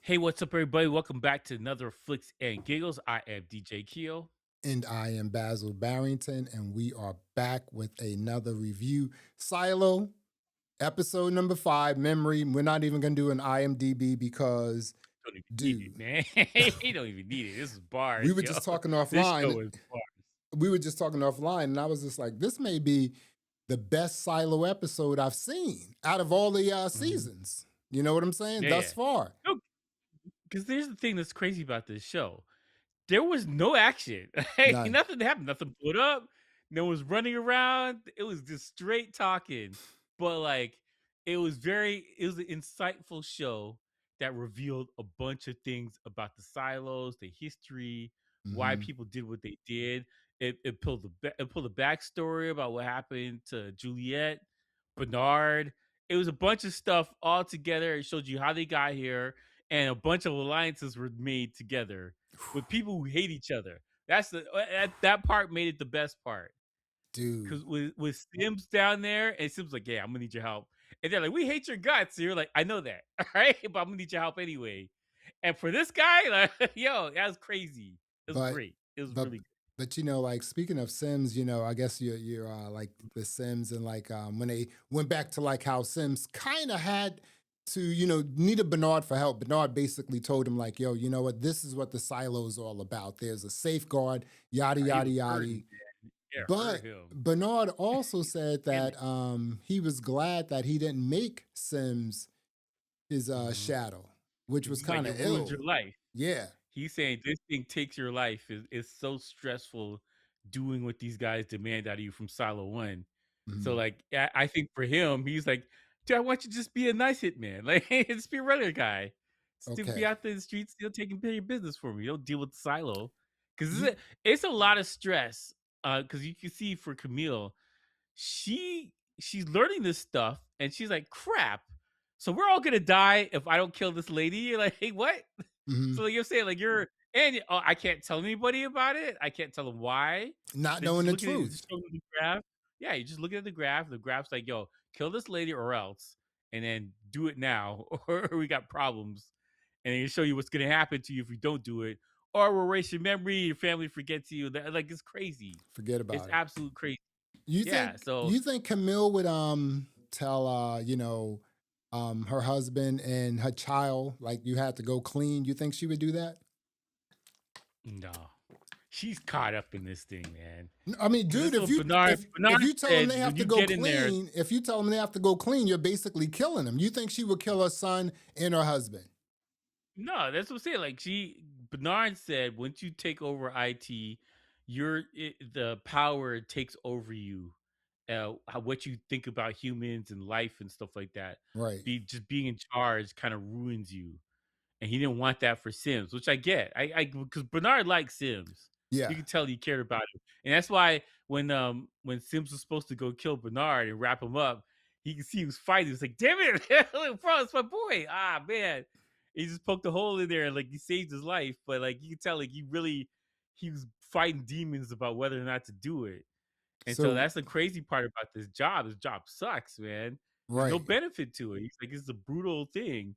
Hey, what's up, everybody? Welcome back to another Flix and Giggles. I am DJ Keo. And I am Basil Barrington, and we are back with another review. Silo, episode number 5, Memory. We're not even going to do an IMDb because, Don't even need it, dude, man. You don't even need it. This is we bars, were yo. just talking This show offline. is bars. We were just talking offline, and I was just like, this may be the best Silo episode I've seen out of all the Mhm. seasons. You know what I'm saying? Yeah, Thus yeah. far. No, because there's the thing that's crazy about this show. There was no action. Hey, None. nothing happened. Nothing blew up. No one was running around. It was just straight talking. But it was an insightful show that revealed a bunch of things about the silos, the history, why Hmm. people did what they did. It pulled a backstory about what happened to Juliet, Bernard. It was a bunch of stuff all together. It showed you how they got here, and a bunch of alliances were made together with people who hate each other. That part made it the best part. Dude. Because with Sims down there, and Sims like, yeah, I'm gonna need your help. And they're like, we hate your guts. And you're like, I know that, all right, but I'm gonna need your help anyway. And for this guy, like, yo, that was crazy. It was But great. It was but really good. like speaking of Sims, I guess you're like the Sims and like when they went back to like how Sims kind of had to needed Bernard for help. Bernard basically told him like, yo, you know what, this is what the silo is all about. There's a safeguard, yada He yada was hurting, yada. man. Yeah, hurt But him. Bernard also said Damn that it. he was glad that he didn't make Sims his Mhm. shadow, which was He's like, kind it of ruins your ill. life. Yeah. He's saying this thing takes your life. Is so stressful doing what these guys demand out of you from Silo One. So Mhm. like I think for him, he's like, dude, I want you to just be a nice hitman. Like just be a regular guy. Still be Okay. out there in the streets, still taking care of your business for me. Don't deal with the silo. Cause You it's a lot of stress. Because you can see for Camille, she's learning this stuff and she's like, crap. So we're all gonna die if I don't kill this lady. You're like, hey, what? So mhm. like, you're saying like I can't tell anybody about it. I can't tell them why. Not They knowing just the look at it, truth. just show them the graph. Yeah, you just look at the graph. The graph's like, yo, kill this lady or else, and then do it now, or we got problems. And then show you what's gonna happen to you if you don't do it, or we'll erase your memory. Your family forgets you. Like it's crazy. Forget It's about it. absolute crazy. You Yeah. think So you think Camille would tell her husband and her child like you had to go clean? You think she would do that? no, she's caught up in this thing, man. I mean, Because dude, this is what Bernard if Bernard you tell them they said. have When to you go get in there, clean, if you tell them they have to go clean, you're basically killing them. You think she would kill her son and her husband? no, that's what I'm saying. Like Bernard said, once you take over IT, the power takes over you. What you think about humans and life and stuff like that. Right. Just being in charge kind of ruins you. And he didn't want that for Sims, which I get. I because Bernard likes Sims. You Yeah. can tell he cared about him, and that's why when Sims was supposed to go kill Bernard and wrap him up, he could see he was fighting. He was like, "Damn it, bro, it's my boy!" Ah, man, he just poked a hole in there and like he saved his life. But like you can tell, like he was fighting demons about whether or not to do it. And so So that's the crazy part about this job. This job sucks, man. There's no right. benefit to it. He's like, it's a brutal thing.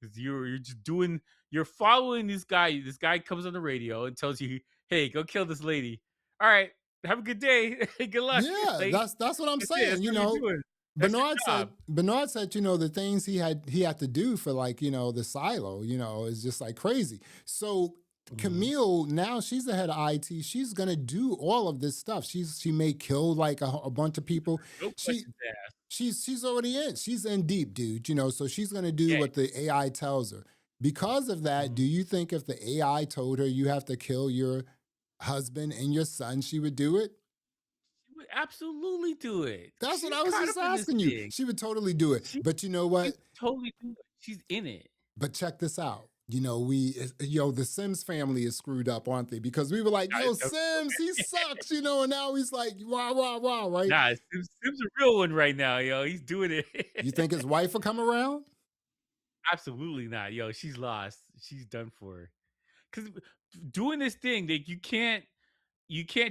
'Cause you're just doing you're following this guy. This guy comes on the radio and tells you, "Hey, go kill this lady." All right, have a good day. Good luck. Yeah, Like that's what I'm that's it. That's saying. all you're doing. That's Bernard your job. said the things he had to do for like, the silo, is just like crazy. So Mhm. Camille, now she's the head of IT. She's gonna do all of this stuff. She may kill like a bunch of people. No She questions asked. she's already in. She's in deep, dude. So she's gonna do Yeah. what the AI tells her. Because of that, do Mhm. you think if the AI told her you have to kill your husband and your son, she would do it? She would absolutely do it. That's what She's I was caught just up in this asking you. thing. She would totally do it. She But you know she what? totally do it. She's in it. But check this out. The Sims family is screwed up, aren't they? Because we were like, Nah, yo, it's joke Sims, he sucks, and now he's like, rah, rah, rah, right? nah, Sim's a real one right now, yo. He's doing You it. think his wife will come around? Absolutely not, yo. She's lost. She's done for. Because doing this thing that you can't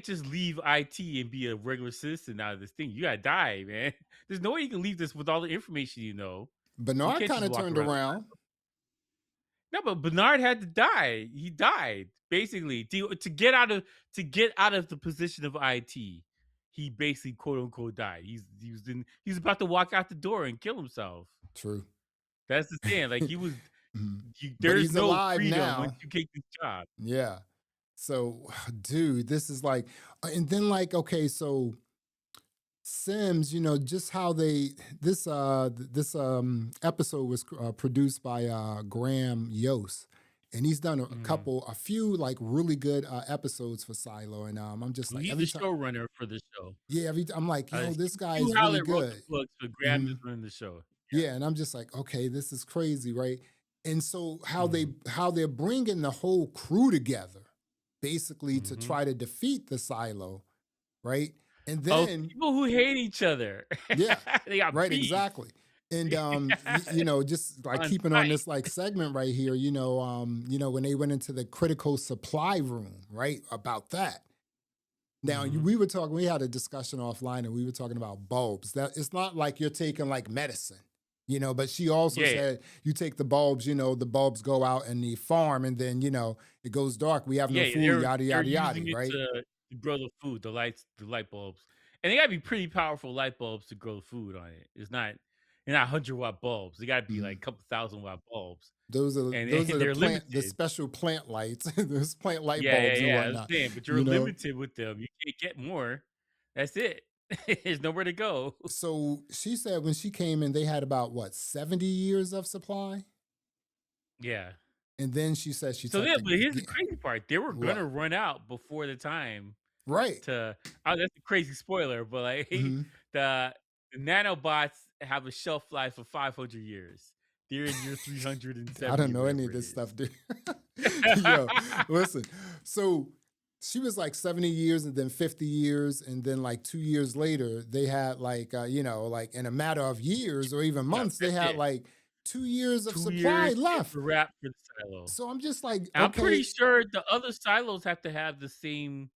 just leave IT and be a regular citizen out of this thing. You gotta die, man. There's no way you can leave this with all the information you know. You Bernard can't kind just of walk turned around. around. No, but Bernard had to die. He died basically to get out of the position of IT. He basically quote unquote died. He was about to walk out the door and kill himself. True. That's the thing. Like he was. Mhm. But There's he's no alive freedom once now. you take this job. Yeah. So, dude, this is like, and then like, okay, so Sims, just how they this episode was produced by Graham Yost, and he's done Mhm. a few like really good episodes for Silo, and I'm just like He's the every time, showrunner for the show. yeah, I'm like, yo, this guy Hugh is really Howlett wrote the good. books, but Graham hmm is running the show. Yeah, and I'm just like, okay, this is crazy, right? And so Yeah. Mhm. how they're bringing the whole crew together, basically to Mhm. try to defeat the Silo, right? And Oh, then people who hate each other. yeah, They got right, beef exactly. And just like on keeping on site. this like segment right here, when they went into the critical supply room, right? About that. Now Mhm. we were talking, we had a discussion offline and we were talking about bulbs. That it's not like you're taking like medicine, but she also Yeah, said you take the bulbs, the bulbs go out in the farm and then, it goes dark. We have no yeah, food, they're yada, they're yada, yada, using it right? to grow the food, the light bulbs, and they gotta be pretty powerful light bulbs to grow food on it. They're not 100-watt bulbs. They gotta be like a Mhm. couple 1,000-watt bulbs, Those and those are and they're the limited. special plant lights, those plant light Yeah, yeah, bulbs and yeah. I'm whatnot, saying, but you're you know? limited with them. You can't get more. That's it. There's nowhere to go. So she said when she came in, they had about what, 70 years of supply? Yeah. And then she said she So took yeah, the but here's the crazy part. They were what? gonna run out before the time Right. to that's a crazy spoiler, but like hmm the the nanobots have a shelf life of 500 years. They're in year I don't 370 or know any whatever of it this is. stuff, dude. Yo, listen. So she was like 70 years and then 50 years. And then like 2 years later, they had like, like in a matter of years or even No, months, they that's had it. like 2 years of 2 supply years, it's left. a wrap for the silo. So I'm just like, And I'm pretty okay, sure the other silos have to have the same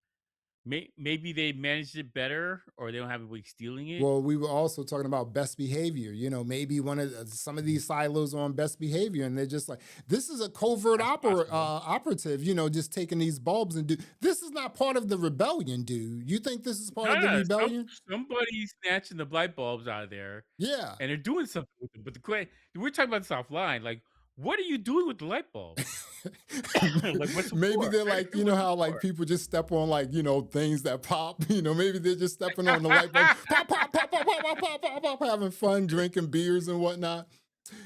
maybe they managed it better or they don't have anybody stealing it. well, we were also talking about best behavior. Maybe some of these silos are on best behavior, and they're just like, this is a covert That's possible. operative. Just taking these bulbs and do. This is not part of the rebellion, dude. You think this is part No, of the no, rebellion? somebody's snatching the light bulbs out of there, Yeah. and they're doing something with them. But we're talking about this offline. Like, what are you doing with the light bulbs? Like, what's it Maybe for? they're like, What's it how like for? people just step on like, things that pop. Maybe they're just stepping on the light bulb, pop, pop, pop, pop, pop, pop, pop, pop, pop, having fun, drinking beers and whatnot.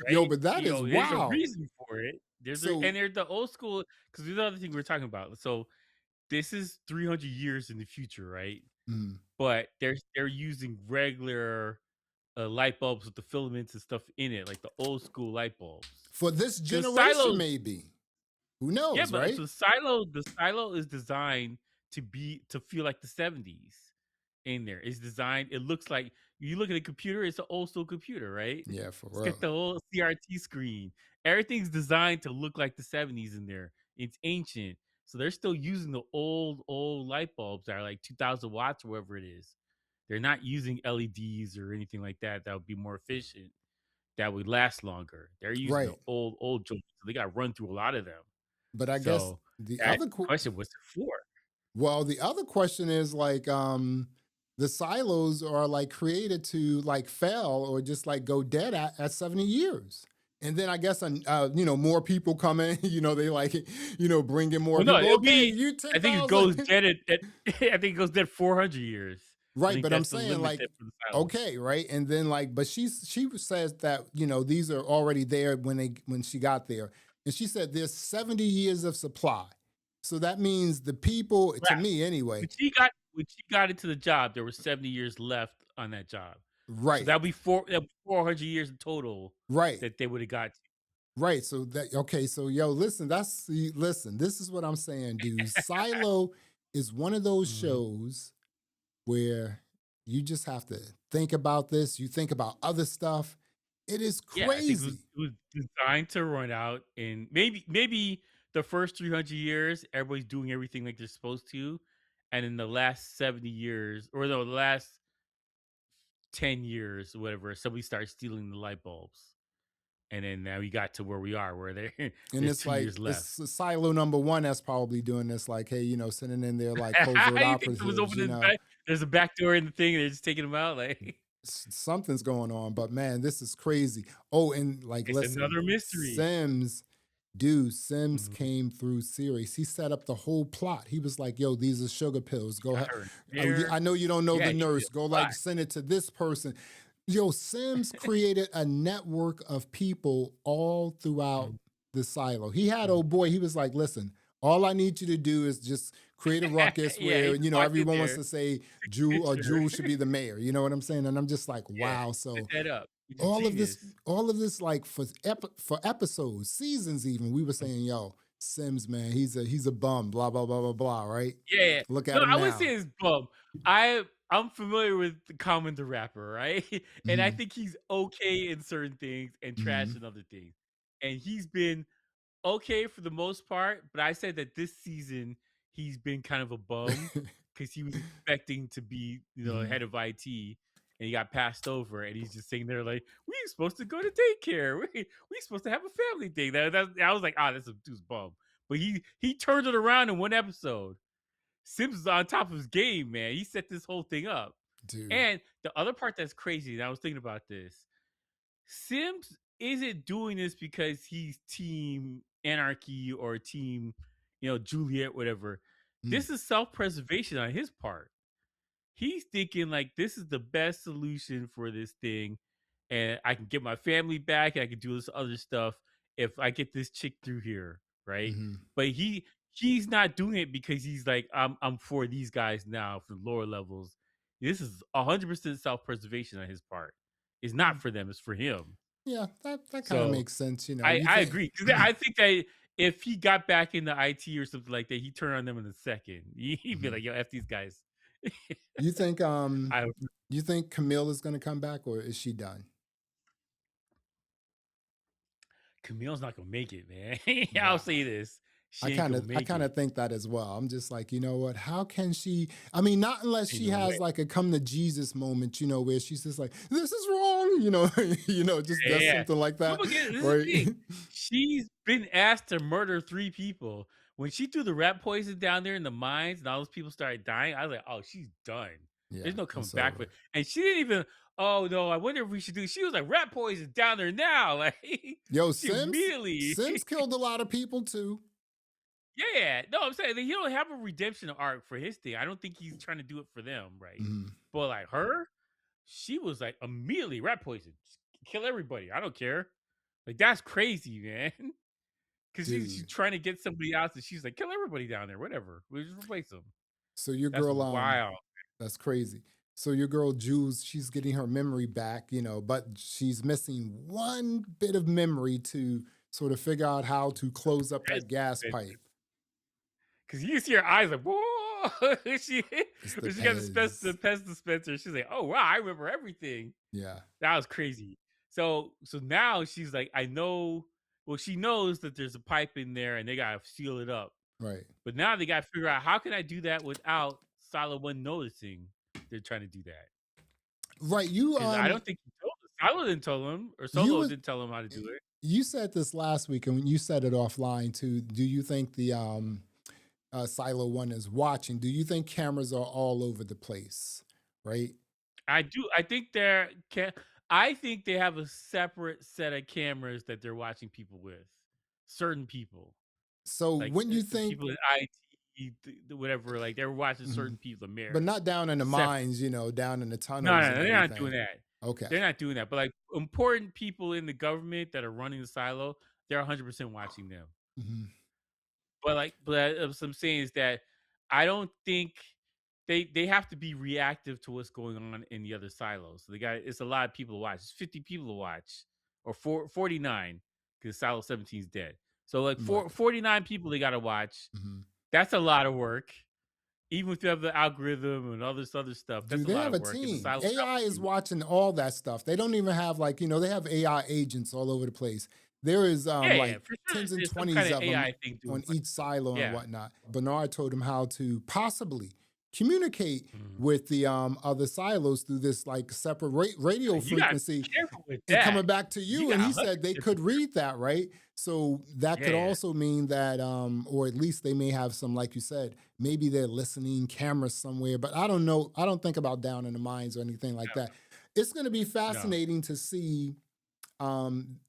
Yo, Right? but that You is know, there's a wow. reason for it. So, And they're the old school because the other thing we're talking about. So this is 300 years in the future, right? mm, But they're using regular light bulbs with the filaments and stuff in it, like the old school light bulbs. for this Because generation, silos, maybe. Who yeah, knows, but right? the silo is designed to feel like the 70s in there. It's designed, it looks like you look at a computer, it's an old school computer, right? Yeah, for It's got real. the whole CRT screen. Everything's designed to look like the 70s in there. It's ancient. So they're still using the old light bulbs that are like 2000 watts or whatever it is. They're not using LEDs or anything like that that would be more efficient, that would last longer. They're using the Right. old joints. So they got to run through a lot of them. But I guess So that's the question, what's it for? the other question is like, the silos are like created to like fail or just like go dead at 70 years. And then I guess, more people come in, they like, bring in more Well, no, people. it'll Okay, be, you I think it goes 10,000. dead at I think it goes dead 400 years. I Right, think but I'm that's the saying limit like, that for the silos. okay, right, and then like, but she says that these are already there when she got there, and she said there's 70 years of supply, so that means the people, to Right. me anyway, When she got into the job, there were 70 years left on that job. So right, that'll be 400 years in total right, that they would have got to. right. So that okay, so yo, listen, listen, this is what I'm saying, dude. Silo is one of those Mhm. shows where you just have to think about this. You think about other stuff. It is Yeah, I think crazy. it was designed to run out in maybe the first 300 years, everybody's doing everything like they're supposed to, and in the last 70 years, or no, the last 10 years or whatever, somebody starts stealing the light bulbs. and then now we got to where we are, where there And there's it's 2 like years left. it's silo number one that's probably doing this, like, hey, sending in their like covert You think someone's operatives, opening the back? There's a back door in the thing, and they're just taking them out, like, something's going on. But man, this is crazy. Oh, and like, it's listen, another mystery. Sims Mhm. came through series. He set up the whole plot. He was like, "Yo, these are sugar pills. Go Got ahead. her in I there. know you don't know Yeah, the he did nurse. Go a lot. like send it to this person." Yo, Sims created a network of people all throughout Mhm, the silo. He had mhm. old boy. He was like, "Listen, all I need you to do is just create a ruckus Yeah, where he just walked in everyone wants there, to say took a picture, Jules should be the mayor." You know what I'm saying? And I'm just like, yeah, wow. set So that up. He's a all of this genius. like for episodes, seasons even, we were Mhm. saying, yo, Sims, man, he's a bum, blah blah blah blah blah, right? Yeah. Look at No, him I wouldn't now. say it's bum. I'm familiar with the Common the Rapper, right? And I Hmm. think he's okay in certain things and trash Hmm. in other things. And he's been okay for the most part, but I said that this season he's been kind of a bum because he was expecting to be, Hmm. head of IT, and he got passed over, and he's just sitting there like, "We supposed to go to daycare. We supposed to have a family thing." I was like, "Ah, that's a dude's bum." But he turned it around in one episode. Sims is on top of his game, man. He set this whole thing up. Dude. And the other part that's crazy, and I was thinking about this, Sims isn't doing this because he's team anarchy or team, Juliet, whatever. Mm. This is self-preservation on his part. He's thinking like this is the best solution for this thing, and I can get my family back, and I can do this other stuff if I get this chick through here, right? Hmm. But he's not doing it because he's like I'm for these guys now for lower levels. This is 100% self-preservation on his part. It's not for them, it's for him. Yeah, that kind of So makes sense. I You I think? agree because I think that if he got back into IT or something like that, he'd turn on them in a second. He'd be Mhm. like, "Yo, f these guys." You think I you think Camille is going to come back, or is she done? Camille's not gonna make it, man. I'll Wow. say this: I she ain't kind gonna of I make kind it. of think that as well. I'm just like, you know what? How can she? I mean, not unless Ain't she no way. has like a come to Jesus moment, where she's just like, this is wrong, just does Yeah. something like No, that, but this is the right? thing. She's been asked to murder 3 people. When she threw the rat poison down there in the mines and all those people started dying, I was like, "Oh, she's done. Yeah, There's no coming it's back for over. it." And she didn't even, "Oh, no, I wonder if we should do." She was like, "Rat poison down there now." Like, Yo, she Sims immediately Sims killed a lot of people too. Yeah. No, I'm saying that he don't have a redemption arc for his thing. I don't think he's trying to do it for them, right? Mhm. But, like, her, she was like, immediately rat poison. Just kill everybody. I don't care. Like, that's crazy, man. Because she's Dude. trying to get somebody else, and she's like, kill everybody down there, whatever. We'll just replace them. So your That's girl, wild. that's crazy. So your girl Jules, she's getting her memory back, but she's missing one bit of memory to sort of figure out how to close up that gas pipe. Because you see her eyes like, whoa. she, It's the when she got the Pez. Pez dispenser, she's like, oh, wow, I remember everything. Yeah, That was crazy. So now she's like, I know. Well, she knows that there's a pipe in there, and they gotta seal it up. right. But now they gotta figure out how can I do that without Silo One noticing they're trying to do that. Right. Because I don't think he told us. Silo didn't tell him, or You Solo was didn't tell him how to do it. you said this last week and you said it offline too. Do you think the Silo One is watching? Do you think cameras are all over the place? Right. I do. I think they're. I think they have a separate set of cameras that they're watching people with. Certain people, So like when you the think, people in IT, whatever. Like they're watching mhm, certain people, the but mayors, not down in the separate. mines, down in the No, tunnels no, and no, they're not doing everything. that. Okay. They're not doing that. But like important people in the government that are running the silo, they're 100% watching them. Mhm. But what I'm saying is that I don't think they have to be reactive to what's going on in the other silos. So they got it's a lot of people to watch. It's 50 people to watch, or 49 because Silo 17 is dead. So like Right. 49 people they got to watch. Mhm. That's a lot of work. Even if you have the algorithm and all this other stuff, that's Do a they lot have of a work. And the team? silos have AI a is team. watching all that stuff. They don't even have like, they have AI agents all over the place. There is Yeah, yeah, like for sure. tens and There's some kind twenties of of them AI thing doing on like each silo and yeah. whatnot. Bernard told him how to possibly communicate Mhm. with the other silos through this like separate radio You gotta frequency be careful with and that. coming back to You you. And gotta he said they 100% be could read that, right? So that could yeah, also mean that, or at least they may have some, like you said, maybe they're listening cameras somewhere, but I don't know. I don't think about down in the mines or anything like that. It's going to be no. fascinating to see um,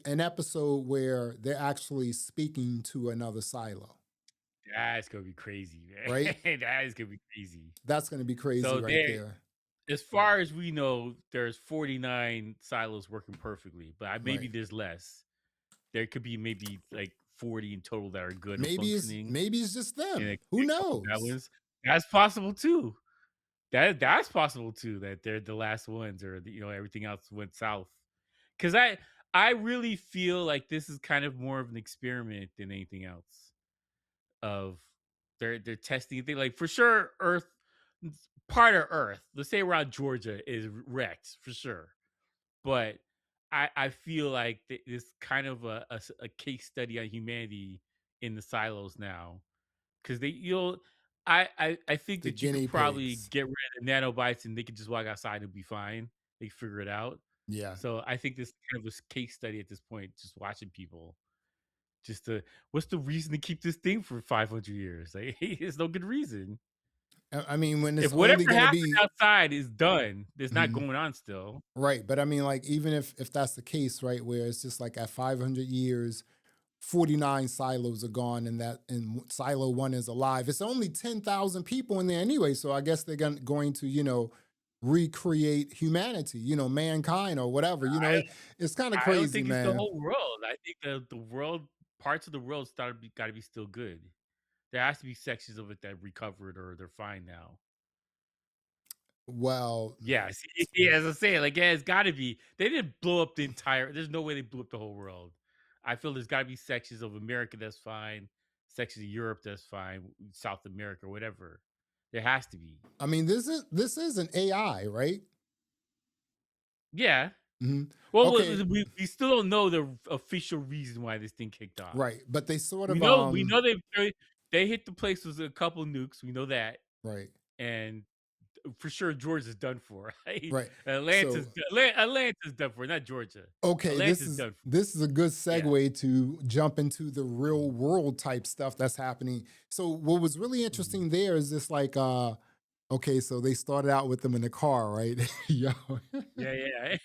an episode where they're actually speaking to another silo, That's gonna be crazy, right? man. That is gonna be crazy. That's going to be crazy So right there there. as far as we know, there's 49 silos working perfectly, but maybe Right. there's less. There could be maybe like 40 in total that are good and functioning, Maybe it's just and them. it could Who be a couple bad knows? ones. That's possible too. That's possible too. That they're the last ones, or everything else went south. Because I really feel like this is kind of more of an experiment than anything else. Of they're testing thing like for sure. Earth part of Earth, let's say around Georgia, is wrecked for sure. But I feel like this kind of a case study on humanity in the silos now, because I think The that you could guinea probably pigs. get rid of nanobites and they could just walk outside and be fine. They can figure it out. Yeah. So I think this is kind of a case study at this point, just watching people. Just to what's the reason to keep this thing for 500 years? Like, there's no good reason. I mean, when If it's whatever only going to happened be outside is done, it's not mhm, going on still. right. But I mean, like, even if that's the case, right, where it's just like at 500 years, 49 silos are gone and silo one is alive. It's only 10,000 people in there anyway. So I guess they're going to, recreate humanity, mankind or whatever. It's kind of I don't crazy, think it's the man. whole world. I think the world parts of the world got to be still good. There has to be sections of it that recovered or they're fine now. Well, Yeah, see, yeah, as I say, like yeah, it's got to be. They didn't blow up the entire. There's no way they blew up the whole world. I feel there's got to be sections of America that's fine, sections of Europe that's fine, South America, whatever. There has to be. I mean, this is an AI, right? Yeah. hmm Well, Okay, we still don't know the official reason why this thing kicked off. right. But they sort We of know they hit the place with a couple nukes. We know that, right, and for sure Georgia's done for. Right? right. Atlanta's So Atlanta's done for, not Georgia. okay, this Atlanta's is done for. this is a good Yeah. segue to jump into the real Mhm, world type stuff that's happening. So what was really mhm. interesting there is this like okay, so they started out with them in the car, right? Yo. Yeah, yeah.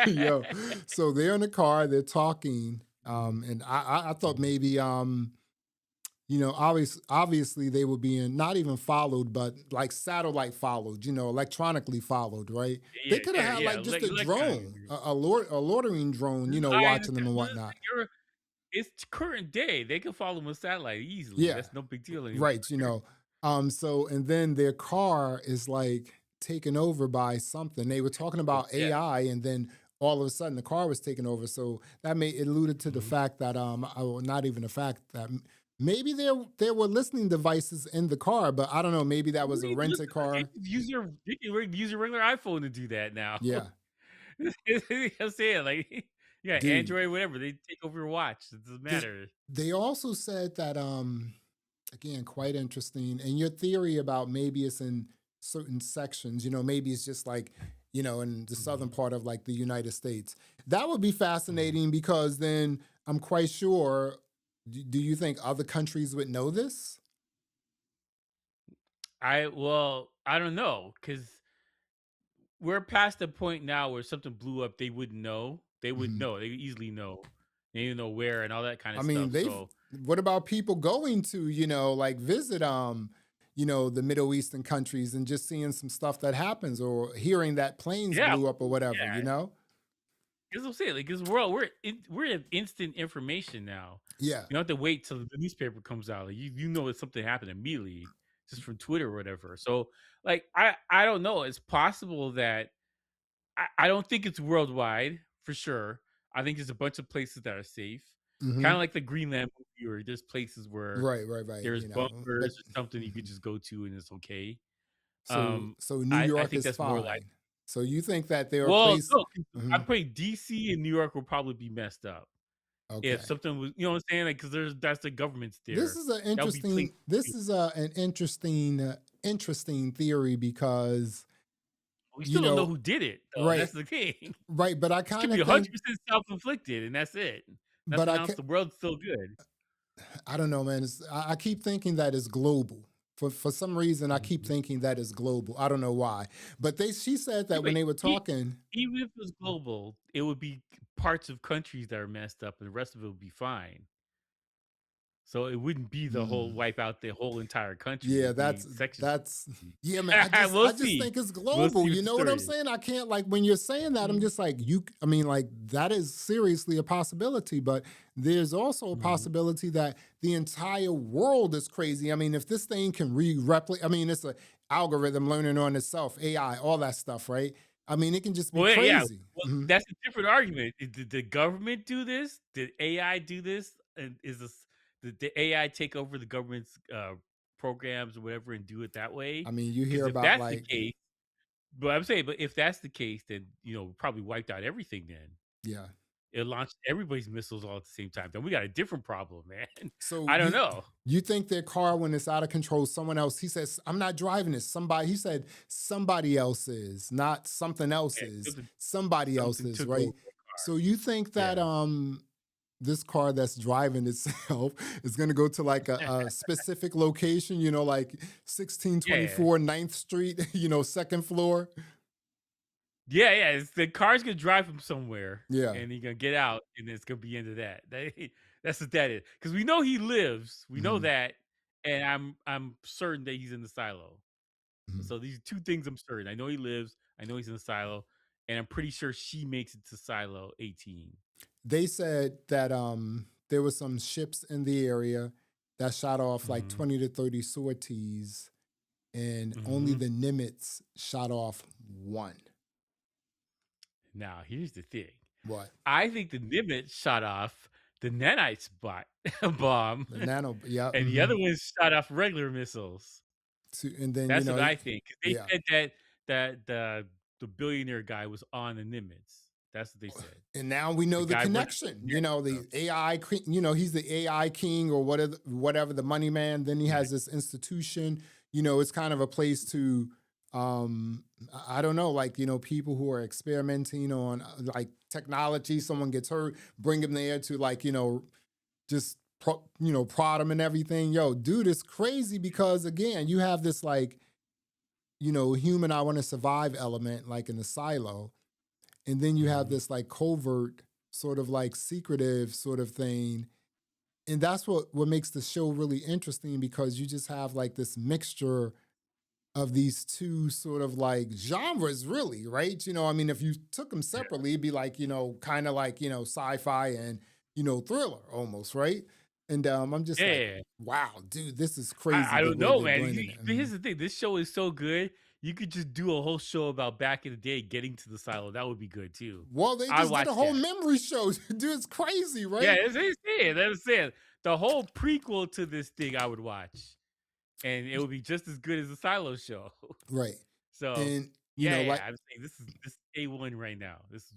Yo. So they're in the car, they're talking and I thought Mhm. maybe obviously they were being not even followed, but like satellite followed, electronically followed, right? They Yeah, could have yeah, had yeah. like just a Electronic. drone, a loitering drone, I watching them understand. and Well, whatnot. it's current day. They can follow them with satellite easily. Yeah, That's no big deal anymore. right. So and then their car is like taken over by something. They were talking about Yeah. AI, and then all of a sudden the car was taken over. So that made it alluded to the Mhm. fact that not even the fact that maybe there were listening devices in the car, but I don't know. Maybe that was a Listen, rented car. you can use your regular iPhone to do that now. Yeah, I'm saying, like, yeah, dude. Android, whatever, they take over your watch. It doesn't They matter. they also said that again, quite interesting. And your theory about maybe it's in certain sections, maybe it's just like, in the southern Mhm, part of like the United States. That would be mhm. fascinating because then I'm quite sure. Do you think other countries would know this? I don't know, because we're past the point now where something blew up, they wouldn't know. They would Mhm. know. They would easily know. They even know where and all that kind I of mean, stuff. they've. So What about people going to, like visit, the Middle Eastern countries and just seeing some stuff that happens or hearing that planes yeah, blew up or whatever, yeah. Because I'm saying, like, because we're in instant information now. Yeah. You don't have to wait till the newspaper comes out. Like, you know that something happened immediately just from Twitter or whatever. So like I don't know. It's possible that I don't think it's worldwide for sure. I think there's a bunch of places that are safe. Kind of hmm like the Greenland movie, where there's places where Right, right, right. there's But bunkers or something you could mhm. just go to and it's okay. So New I York think is that's more like fine. So you think that there are well, places? no, 'cause Mhm. I'm putting DC and New York will probably be messed up. If Okay. something was, you know what I'm saying? Like, because that's the government's This there. is an That would be places interesting. This is an interesting interesting theory because, We you still don't know know, who did it, though. right, That's the thing. right. But I This could kind be of think, 100% self-inflicted, and that's it. but Nothing else. The world's still good. I don't know, man. I keep thinking that it's global. For some reason, I keep Mhm. thinking that it's global. I don't know why. But she said Yeah, that when but they were talking, even if it was global, it would be parts of countries that are messed up, and the rest of it would be fine. So it wouldn't be the whole hmm, wipe out the whole entire country. yeah, It'd be sections of that's the yeah, man. country. I We'll just see. think it's We'll global. see You what the know what I'm story is. saying? I can't like when you're saying that, I'm Mhm, just like you. I mean, like that is seriously a possibility, but there's also a mhm. possibility that the entire world is crazy. I mean, if this thing can replicate, I mean, it's an algorithm learning on itself, AI, all that stuff, right? I mean, it can just be Well, yeah. crazy. Well, Mhm. that's a different argument. Did the government do this? Did AI do this? And did the AI take over the government's programs or whatever and do it that way? I mean, you hear Because if about that's the like, case, but I'm saying, but if that's the case, then probably wiped out everything. Then yeah. it launched everybody's missiles all at the same time. Then we got a different problem, man. So I don't know. you think their car when it's out of control, someone else, he says, I'm not driving this. Somebody, he said, somebody else is, not something else Yeah, is, somebody else something is, took over right? the car. So you think that Yeah. this car that's driving itself is going to go to like a specific location, you know, like Yeah. 1624 Ninth Street, you know, second floor? Yeah, yeah, the car's gonna drive him somewhere, Yeah. and he's gonna get out, and it's gonna be into that. That's what that is. Because we know he lives, we know Mhm, that, and I'm certain that he's in the silo. mhm. So these are 2 things I'm certain. I know he lives, I know he's in the silo, and I'm pretty sure she makes it to silo 18. They said that there were some ships in the area that shot off like Mhm, 20 to 30 sorties, and only mhm. the Nimitz shot off one. Now, here's the thing. What? I think the Nimitz shot off the nanite spot bomb, The nano, yeah. and the other one shot off regular missiles. And then, That's what I think. 'Cause they yeah. said that the billionaire guy was on the Nimitz. That's what they said. And now we The know the guy working for connection. You know, America. the AI, you know, he's the AI king or whatever the money man. Then he Yeah. has this institution. You know, it's kind of a place to, I don't know, like, you know, people who are experimenting on like technology, someone gets hurt, bring them there to like, you know, just, prod them and everything. Yo, dude, it's crazy because again, you have this like, you know, human, I want to survive element like in the silo. And then you have Mhm. this like covert, sort of like secretive sort of thing. And that's what makes the show really interesting because you just have like this mixture of these two sort of like genres, really, right? You know, I mean, if you took them Yeah. separately, it'd be like, you know, kind of like, you know, sci-fi and, you know, thriller almost, right? And I'm just Yeah, like, yeah, yeah. wow, dude, this is crazy I the don't way know, they're man. blending it. Here's the thing. This show is so good. You could just do a whole show about back in the day getting to the silo. That would be good too. Well, they I'd just did a watch whole that. memory show. Dude, it's crazy, Yeah, right? it's it. That's it. The whole prequel to this thing I would watch, and it would be just as good as the Silo show. Right. So, And, you yeah, know, yeah, like yeah, I'm saying this is A1 right now. This is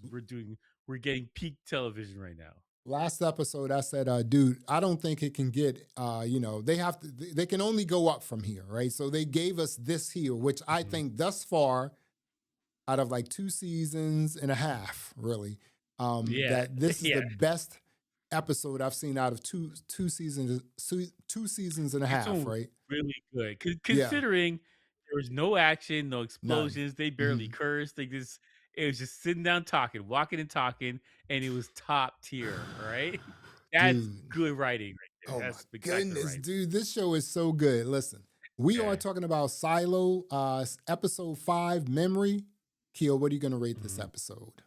we're getting peak television right now. last episode, I said, dude, I don't think it can get, you know, they have to, they can only go up from here, right? So they gave us this here, which I Mhm. think thus far, out of like 2 seasons and a half, really, Yeah, that this is yeah. the best episode I've seen out of two seasons and a This half, one was right? really good Yeah. considering there was no action, no None. explosions, they barely Mhm. cursed, they just it was just sitting down talking, walking and talking, and it was top tier, all right? That's Dude. good writing right there, Oh my that's spectacular goodness, writing. dude, this show is so good. Listen, we are Yeah, talking about Silo, episode 5, Memory. Keel, what are you going to rate this mhm. episode?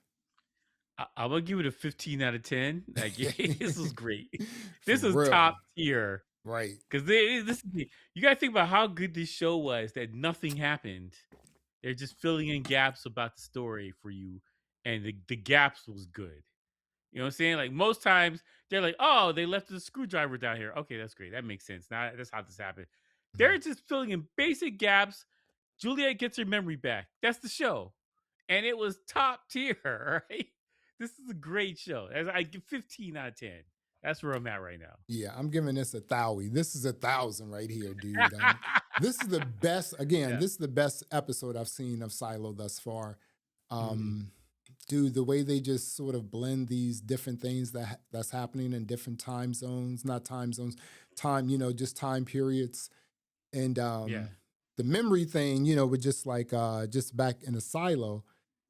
I'm gonna give it a 15 out of 10, like, this was great. For This is real. top tier, Right. 'cause this is the you gotta think about how good this show was that nothing happened. They're just filling in gaps about the story for you, and the gaps was good. You know what I'm saying? Like most times they're like, "Oh, they left the screwdriver down here." Okay, that's great. That makes sense. Now that's how this happened. Mhm. They're just filling in basic gaps. Juliet gets her memory back. That's the show, and it was top tier. Right? This is a great show. As I give 15 out of 10. That's where I'm at right now. Yeah, I'm giving this a thowie. This is a thousand right here, dude. This is the best. Again, Yeah, this is the best episode I've seen of Silo thus far. mhm, Um, Dude, the way they just sort of blend these different things that's happening in different time zones, not time zones, time, just time periods, and yeah, the memory thing, with just like just back in the silo,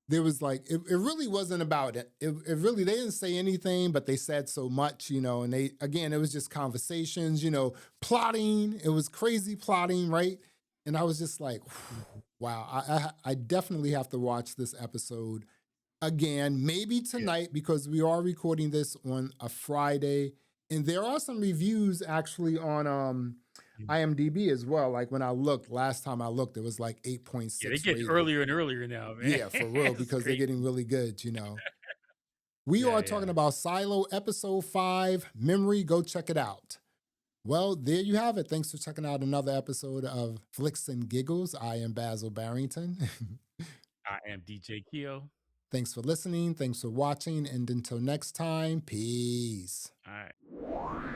there was like it really wasn't about it. It really they didn't say anything, but they said so much, and they again it was just conversations, plotting. It was crazy plotting, right? And I was just like, mhm, wow, I definitely have to watch this episode again, maybe yeah, tonight because we are recording this on a Friday, and there are some reviews actually on mhm. IMDb as well. Like when I looked last time I looked, it was like Yeah, they 8.6 get rating. earlier and earlier now, man. Yeah, for real, It's because they're crazy. getting really good. We Yeah, are talking yeah. about Silo episode 5, Memory. Go check it out. Well, there you have it. Thanks for checking out another episode of Flix and Giggles. I am Basil Barrington. I am DJ Keo. Thanks for listening. Thanks for watching. And until next time, peace. Alright.